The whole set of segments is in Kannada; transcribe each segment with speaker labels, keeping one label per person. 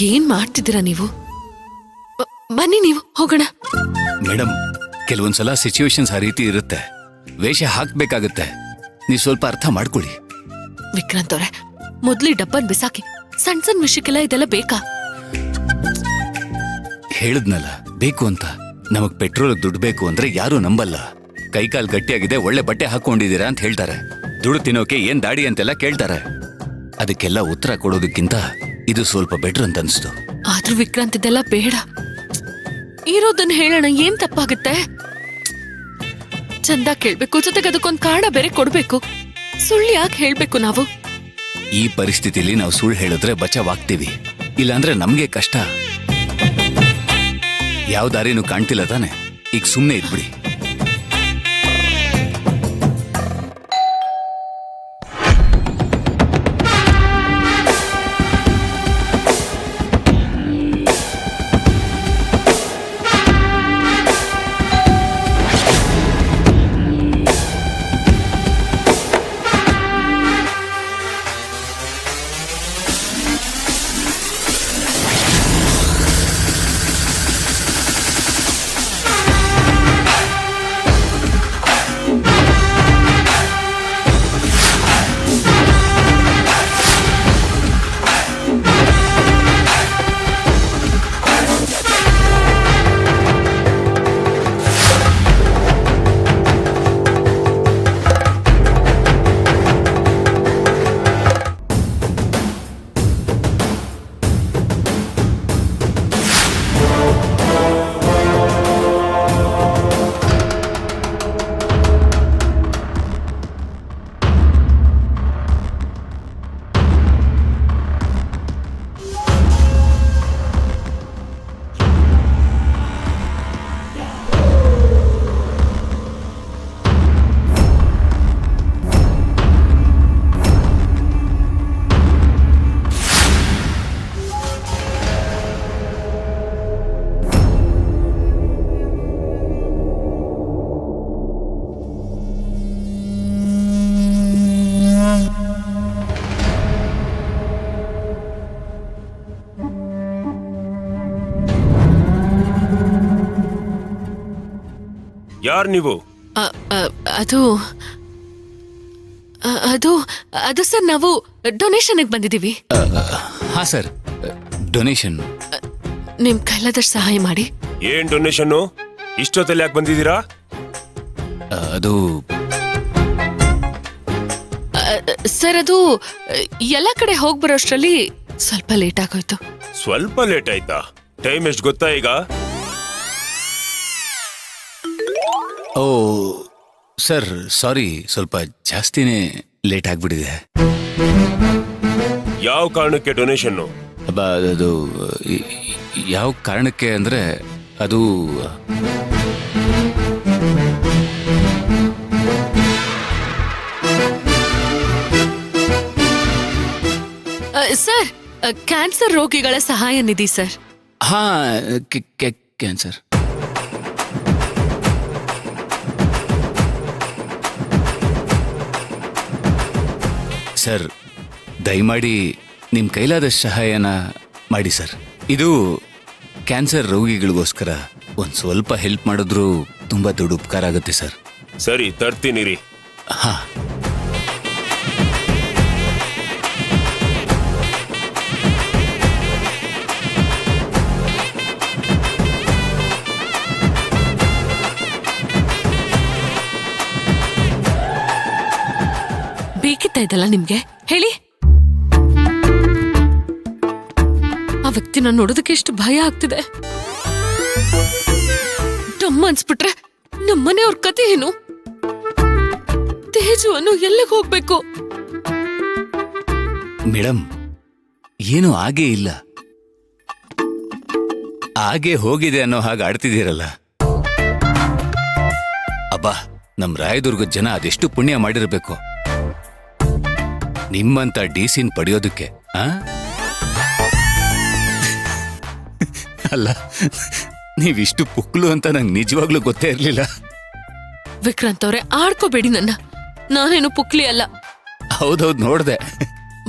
Speaker 1: ಏನ್ ಮಾಡ್ತಿದ್ದೀರಾ ನೀವು? ಬನ್ನಿ ನೀವು ಹೋಗೋಣ.
Speaker 2: ಮೇಡಮ್, ಕೆಲವೊಂದ್ಸಲ ಸಿಚುವೇಶನ್ಸ್ ಆ ರೀತಿ ಇರುತ್ತೆ, ವೇಷ ಹಾಕ್ಬೇಕಾಗತ್ತೆ. ನೀವು ಸ್ವಲ್ಪ ಅರ್ಥ ಮಾಡ್ಕೊಳ್ಳಿ.
Speaker 1: ವಿಕ್ರಾಂತ್ ಅವ್ರೆ, ಮೊದ್ಲಿ ಡಬ್ಬನ್ ಬಿಸಾಕಿ. ಸಣ್ಣ ಸಣ್ಣ ವಿಷಯಕ್ಕೆಲ್ಲ ಇದೆಲ್ಲ ಬೇಕಾ?
Speaker 2: ಹೇಳಿದ್ನಲ್ಲ ಬೇಕು ಅಂತ. ನಮಗ್ ಪೆಟ್ರೋಲ್ ದುಡ್ಡು ಬೇಕು ಅಂದ್ರೆ ಯಾರು ನಂಬಲ್ಲ. ಕೈಕಾಲ್ ಗಟ್ಟಿಯಾಗಿದೆ, ಒಳ್ಳೆ ಬಟ್ಟೆ ಹಾಕೊಂಡಿದ್ದೀರಾ ಅಂತ ಹೇಳ್ತಾರೆ. ದುಡ್ಡು ತಿನ್ನೋಕೆ ಏನ್ ದಾಡಿ ಅಂತೆಲ್ಲ ಕೇಳ್ತಾರೆ. ಅದಕ್ಕೆಲ್ಲ ಉತ್ತರ ಕೊಡೋದಕ್ಕಿಂತ ಇದು ಸ್ವಲ್ಪ ಬೆಟರ್ ಅಂತ ಅನ್ಸ್ತು.
Speaker 1: ಆದ್ರೂ ವಿಕ್ರಾಂತ್ ಇದೆಲ್ಲ ಬೇಡ. ಇರೋದನ್ನ ಹೇಳೋಣ, ಏನ್ ತಪ್ಪಾಗುತ್ತೆ? ಚಂದ ಕೇಳ್ಬೇಕು, ಜೊತೆಗೆ ಅದಕ್ಕೊಂದ್ ಕಾರಣ ಬೇರೆ ಕೊಡ್ಬೇಕು. ಸುಳ್ಳು ಯಾಕೆ ಹೇಳ್ಬೇಕು ನಾವು?
Speaker 2: ಈ ಪರಿಸ್ಥಿತಿಲಿ ನಾವು ಸುಳ್ಳು ಹೇಳಿದ್ರೆ ಬಚಾವಾಗ್ತೀವಿ, ಇಲ್ಲಾಂದ್ರೆ ನಮ್ಗೆ ಕಷ್ಟ. ಯಾವ ದಾರಿನೂ ಕಾಣ್ತಿಲ್ಲ ತಾನೆ, ಈಗ ಸುಮ್ನೆ ಇದ್ಬಿಡಿ.
Speaker 3: ಯಾರು ನೀವು?
Speaker 1: ಅದು ಅದು ಅದು ಸರ್, ನಾವು ಡೊನೇಷನ್ ಬಂದಿದ್ದೀವಿ.
Speaker 2: ಹಾ ಸರ್, ಡೊನೇಷನ್.
Speaker 1: ನಿಮ್ ಕೈಲಾದಷ್ಟು ಸಹಾಯ ಮಾಡಿ.
Speaker 3: ಏನ್ ಡೊನೇಷನ್? ಇಷ್ಟೊತ್ತಲ್ಲಿ ಯಾಕೆ ಬಂದಿದ್ದೀರಾ?
Speaker 2: ಅದು
Speaker 1: ಸರ್, ಅದು ಎಲ್ಲ ಕಡೆ ಹೋಗ್ ಬರೋಷ್ಟ್ರಲ್ಲಿ ಸ್ವಲ್ಪ ಲೇಟ್ ಆಗೋಯ್ತು.
Speaker 3: ಸ್ವಲ್ಪ ಲೇಟ್ ಆಯ್ತಾ? ಟೈಮ್ ಎಷ್ಟು ಗೊತ್ತಾ ಈಗ?
Speaker 2: ಓ ಸರ್, ಸಾರಿ, ಸ್ವಲ್ಪ ಜಾಸ್ತಿನೇ ಲೇಟ್ ಆಗ್ಬಿಟ್ಟಿದೆ.
Speaker 3: ಯಾವ ಕಾರಣಕ್ಕೆ ಡೊನೇಷನ್?
Speaker 2: ಅದು ಯಾವ ಕಾರಣಕ್ಕೆ ಅಂದ್ರೆ ಅದು
Speaker 1: ಸರ್, ಕ್ಯಾನ್ಸರ್ ರೋಗಿಗಳ ಸಹಾಯ ನಿಧಿ ಸರ್.
Speaker 2: ಹಾ, ಕ್ಯಾನ್ಸರ್. ಸರ್, ದಯಮಾಡಿ ನಿಮ್ಮ ಕೈಲಾದಷ್ಟು ಸಹಾಯನ ಮಾಡಿ ಸರ್. ಇದು ಕ್ಯಾನ್ಸರ್ ರೋಗಿಗಳಿಗೋಸ್ಕರ ಒಂದು ಸ್ವಲ್ಪ ಹೆಲ್ಪ್ ಮಾಡಿದ್ರೂ ತುಂಬಾ ದೊಡ್ಡ ಉಪಕಾರ ಆಗುತ್ತೆ ಸರ್.
Speaker 3: ಸರಿ, ತರ್ತೀನಿ ರೀ.
Speaker 2: ಹಾ,
Speaker 1: ಬೇಕಿತ್ತ ಇದೆಲ್ಲ ನಿಮ್ಗೆ? ಹೇಳಿ. ಆ ವ್ಯಕ್ತಿನ ನೋಡೋದಕ್ಕೆ ಎಷ್ಟು ಭಯ ಆಗ್ತಿದೆ. ಡಮ್ಮ ಅನ್ಸ್ಬಿಟ್ರೆ ನಮ್ಮನೆಯವ್ರ ಕತೆ ಏನು? ತೇಜು ಅನ್ನು ಎಲ್ಲಿಗೆ ಹೋಗ್ಬೇಕು?
Speaker 2: ಮೇಡಮ್, ಏನು ಆಗೇ ಇಲ್ಲ. ಹಾಗೆ ಹೋಗಿದೆ ಅನ್ನೋ ಹಾಗೆ ಆಡ್ತಿದ್ದೀರಲ್ಲ. ಅಬ್ಬಾ, ನಮ್ ರಾಯದುರ್ಗದ ಜನ ಅದೆಷ್ಟು ಪುಣ್ಯ ಮಾಡಿರ್ಬೇಕು ನಿಮ್ಮಂತ ಡಿಸಿನ್ ಪಡೆಯೋದಕ್ಕೆ. ಅಲ್ಲ, ನೀವಿಷ್ಟು ಪುಕ್ಲು ಅಂತ ನಂಗೆ ನಿಜವಾಗ್ಲೂ ಗೊತ್ತೇ ಇರ್ಲಿಲ್ಲ.
Speaker 1: ವಿಕ್ರಾಂತ್ ಅವ್ರೆ, ಆಡ್ಕೋಬೇಡಿ ನನ್ನ. ನಾನೇನು ಪುಕ್ಲಿ ಅಲ್ಲ.
Speaker 2: ಹೌದೌದು, ನೋಡ್ದೆ.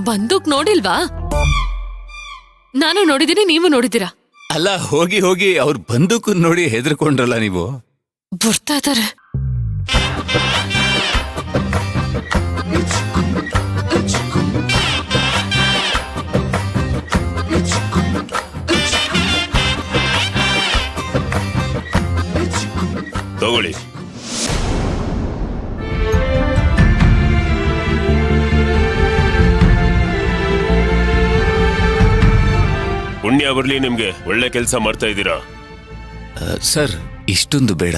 Speaker 1: ಬಂದೂಕ್ ನೋಡಿಲ್ವಾ? ನಾನು ನೋಡಿದೀನಿ, ನೀವು ನೋಡಿದೀರಾ?
Speaker 2: ಅಲ್ಲ, ಹೋಗಿ ಹೋಗಿ ಅವ್ರ ಬಂದೂಕು ನೋಡಿ ಹೆದರ್ಕೊಂಡ್ರಲ್ಲ ನೀವು.
Speaker 1: ಬರ್ತಾ ಇದಾರೆ.
Speaker 3: ತಗೊಳ್ಳಿ. ಪುಣ್ಯ ಬರ್ಲಿ ನಿಮ್ಗೆ, ಒಳ್ಳೆ ಕೆಲಸ ಮಾಡ್ತಾ ಇದ್ದೀರಾ.
Speaker 2: ಸರ್, ಇಷ್ಟೊಂದು ಬೇಡ.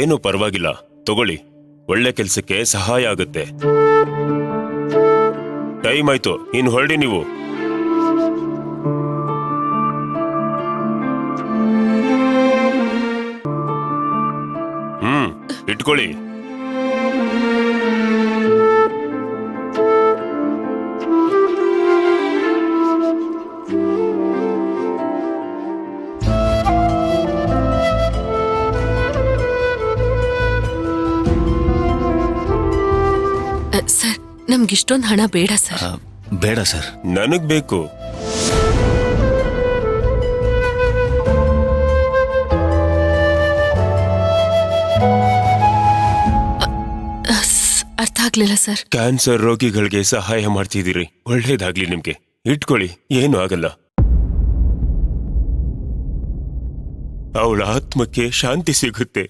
Speaker 3: ಏನು ಪರವಾಗಿಲ್ಲ, ತಗೊಳ್ಳಿ. ಒಳ್ಳೆ ಕೆಲ್ಸಕ್ಕೆ ಸಹಾಯ ಆಗುತ್ತೆ. ಟೈಮ್ ಆಯ್ತು, ಇನ್ನು ಹೊರಡಿ ನೀವು. ಇಟ್ಕೊಳ್ಳಿ.
Speaker 1: ಸರ್, ನಮ್ಗಿಷ್ಟೊಂದು ಹಣ ಬೇಡ ಸರ್.
Speaker 2: ಬೇಡ ಸರ್.
Speaker 3: ನನಗ್ ಬೇಕು.
Speaker 1: ಅರ್ಥ ಆಗ್ಲಿಲ್ಲ ಸರ್.
Speaker 3: ಕ್ಯಾನ್ಸರ್ ರೋಗಿಗಳಿಗೆ ಸಹಾಯ ಮಾಡ್ತಿದ್ದೀರಿ, ಒಳ್ಳೇದಾಗ್ಲಿ ನಿಮ್ಗೆ. ಇಟ್ಕೊಳ್ಳಿ, ಏನು ಆಗಲ್ಲ. ಅವಳ ಆತ್ಮಕ್ಕೆ ಶಾಂತಿ ಸಿಗುತ್ತೆ.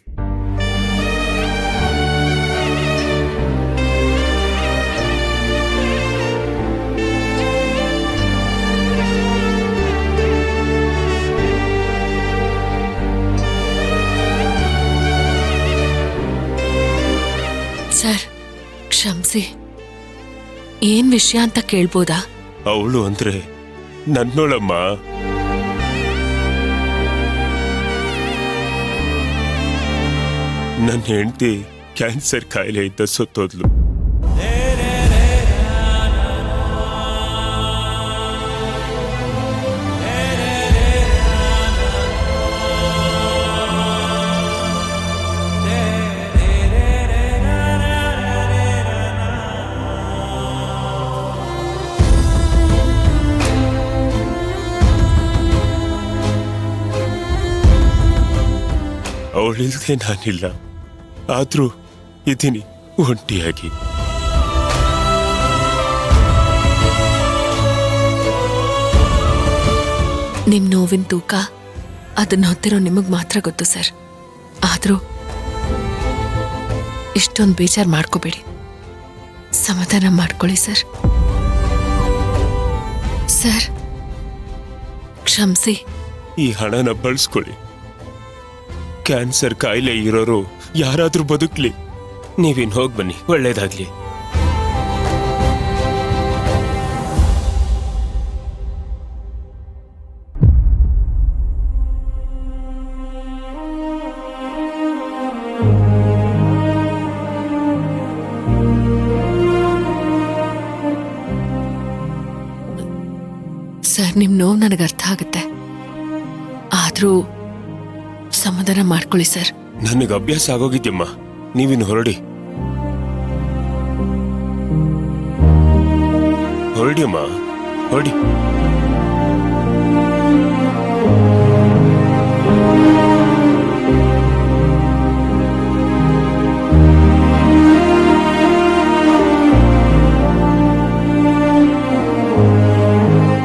Speaker 1: ಸರ್, ಕ್ಷಮಿಸಿ. ಏನ್ ವಿಷಯ ಅಂತ ಕೇಳ್ಬೋದಾ?
Speaker 3: ಅವಳು ಅಂದ್ರೆ ನನ್ನೋಳಮ್ಮ. ನನ್ನ ಹೆಂಡತಿ ಕ್ಯಾನ್ಸರ್ ಕಾಯಿಲೆಯಿಂದ ಸತ್ತೋದ್ಲು. ಅವಳಿಲ್ದೆ ನಾನಿಲ್ಲ, ಆದ್ರೂ ಇದೀನಿ ಒಂಟಿಯಾಗಿ.
Speaker 1: ನಿಮ್ ನೋವಿನ ತೂಕ ಅದನ್ನ ಹೊತ್ತಿರೋ ನಿಮಗ್ ಮಾತ್ರ ಗೊತ್ತು ಸರ್. ಆದ್ರೂ ಇಷ್ಟೊಂದು ಬೇಜಾರ್ ಮಾಡ್ಕೋಬೇಡಿ, ಸಮಾಧಾನ ಮಾಡ್ಕೊಳ್ಳಿ ಸರ್. ಸರ್, ಕ್ಷಮಿಸಿ.
Speaker 3: ಈ ಹಣನ ಬಳಸ್ಕೊಳ್ಳಿ. ಕ್ಯಾನ್ಸರ್ ಕಾಯಿಲೆ ಇರೋರು ಯಾರಾದ್ರೂ ಬದುಕ್ಲಿ. ನೀವಿನ್ ಹೋಗ್ ಬನ್ನಿ, ಒಳ್ಳೇದಾಗ್ಲಿ.
Speaker 1: ಸರ್, ನಿಮ್ ನೋವು ನನಗೆ ಅರ್ಥ ಆಗುತ್ತೆ, ಆದ್ರೂ ಸಮಾಧಾನ ಮಾಡ್ಕೊಳ್ಳಿ ಸರ್.
Speaker 3: ನನಗೆ ಅಭ್ಯಾಸ ಆಗೋಗಿದ್ಯಮ್ಮ, ನೀವಿನ್ ಹೊರಡಿ. ಹೊರಡಿಯಮ್ಮ, ಹೊರಡಿ.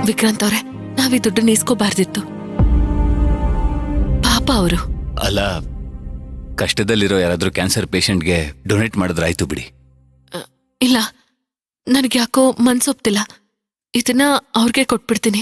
Speaker 1: ವಿಕ್ರಾಂತ್ ಅವ್ರೆ, ನಾವೀ ದುಡ್ಡನ್ನ ಇಸ್ಕೋಬಾರ್ದಿತ್ತು. ಪಾಪ ಅವರು.
Speaker 2: ಅಲ್ಲ, ಕಷ್ಟದಲ್ಲಿರೋ ಯಾರಾದ್ರೂ ಕ್ಯಾನ್ಸರ್ ಪೇಷಂಟ್ಗೆ ಡೊನೇಟ್ ಮಾಡಿದ್ರಾಯ್ತು ಬಿಡಿ.
Speaker 1: ಇಲ್ಲ, ನನಗೆ ಯಾಕೋ ಮನ್ಸೊಪ್ತಿಲ್ಲ. ಇದನ್ನ ಅವ್ರಿಗೆ ಕೊಟ್ಬಿಡ್ತೀನಿ.